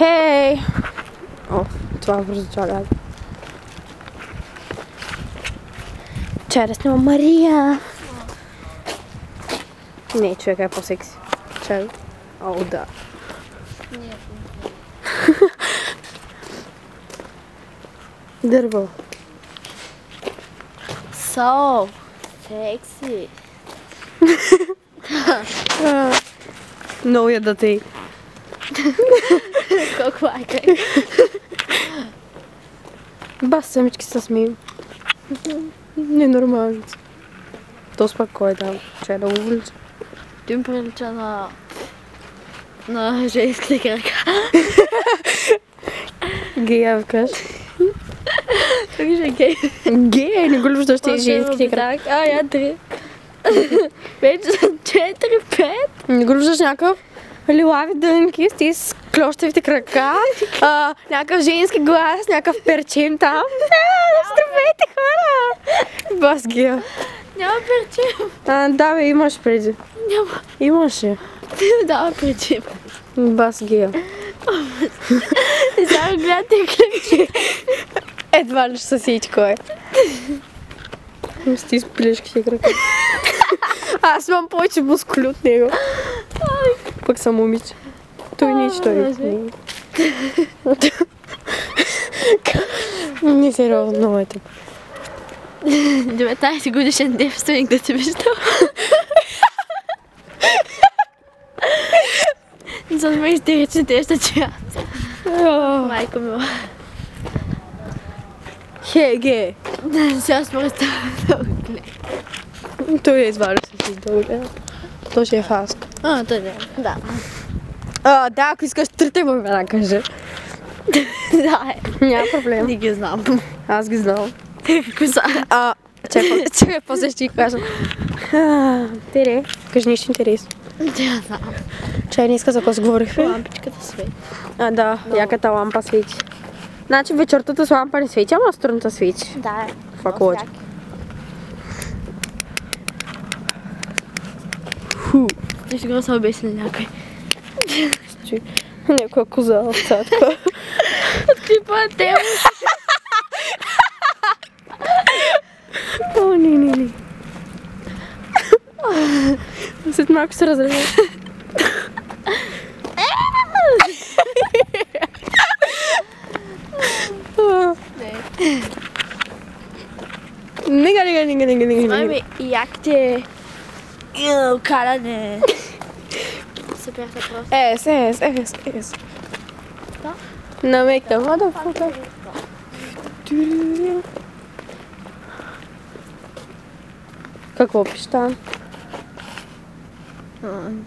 Хей! О, това прозвуча гадно. Чай да снимам Мария. Не, човека е по-секси. Чай. О, да. Дърво. So sexy. Много ядатей. Колко лайка. Бас самички се смеем. Ненормално. То пак кой е там? Чай да го влича. Ти ми прилича на женските крака. Гея викаш. Как ще е гей? Гея, не го виждаш тези женските крака. А, я 3. Вече 4-5. Не го виждаш някакъв лилави дънки с тези с клощевите крака, някакъв женски глас, някакъв перчем там. Здравейте, хора! Бас Гея. Няма перчем. Да, бе, имаш преди. Няма. Имаше. Ти ми дава перчем. Бас Гея. И сега гледате клипче. Едва ли ще всичко е. С ти спилешките крака. Аз имам повече мускули от него. Пък съм момиче. Той нищо не. Не сериозно, много е тъп. 19 годишен девственик да ти виждал. За мен истерични теща чат. Майко мила. Хеге! Сега сме представили да го гледа. Той е изваля се си да го гледа. Той ще е фаск. Той не. Да. Да, ако искаш трите му имена, кажи. Да, Няма проблем. не ги знам. Аз ги знам. Кои са? Чакай, после ще ти кажа. Тере, кажи нещо интересно. Не знам. Чай, днеска за какво си говорихме? Лампичката свети. Да, яката лампа свети. Значи вечертата с лампа не свети, ама струната свети. Да, е. Това колоче. Ти сигурно са обесили някой. Някоя коза, овца, така. От клипа на тема. О, не. След малко се разрева. Нега. Маме, яките каляне. Супер са просто. Ес. Намекна, motherfucker. Какво пише там?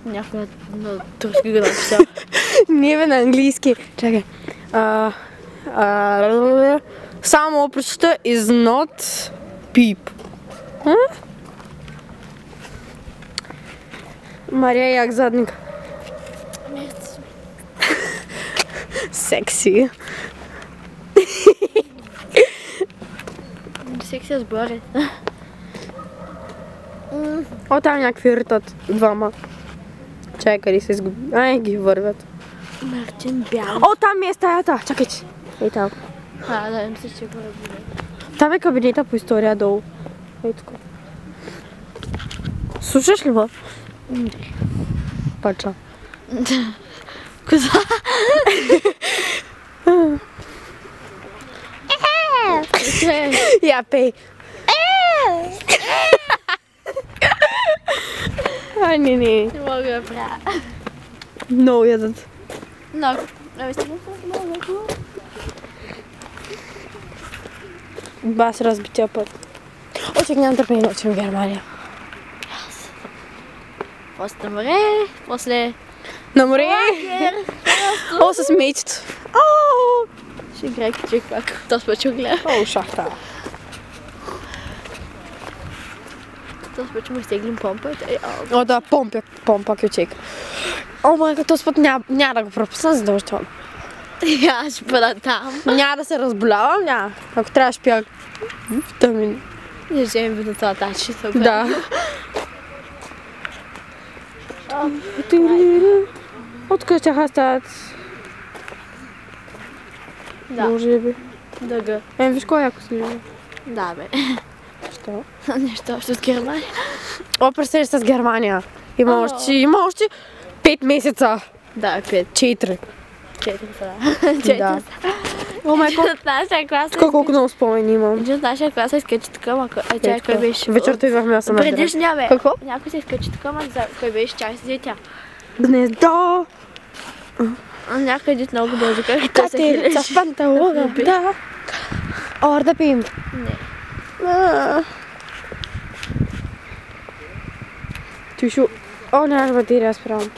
Някой на турски го написал. Не бе на английски. Чакай. Само прочета is not peep. Мария як задник. Секси. Секси сбори. О, там някакви ритат. Двама. Чакай, къде се изгуби. Ай, ги вървят. Мартин бял. О, там е стаята. Чакайте. Ей там. Да, мисля, че го разбира. Там е кабинета по история долу. Ей тук. Слушаш ли ма? Пача. Коза. Я пей. Ай, не. Не мога да правя. Много ядат. Много. Стигна много. Бас разбития път. О, чак нямам търпение да учим в Германия. После на море, после... На море! О, с мечето. Ще играе кичек пак. Този път ще го гледа. О, шахта. Този път ще му изтеглим помпата. О, да, помпа кючек. О, майка, този път няма да го пропусна задължително. Аз ще бъда там. Няма да се разболявам, няма. Ако трябва да шпя витамин. Не вземем ви на това тачи. Да. Откъде ще стават Да. Може би. Дъга. Виж кой яко си живе. Да, бе. Що? Нещо общо с Германия. О, представиш с Германия. Има още 5 месеца. Да, 5. 4. 4 са. 4 Да. са. О, майко. От нашия клас. Колко много спомени имам. Един от нашия клас се изкачи така, ма тя кой беше? Вечерта идвахме да се набирам. Предишния, бе. Какво? Някой се изкачи така, ма кой беше? Чай си тя. Гнездо. Някой един много бързо, как той се Катерица хилеше. в панталона. Да. Ор да пием. Не. Ти шо... О, нямаш батерия, спрям.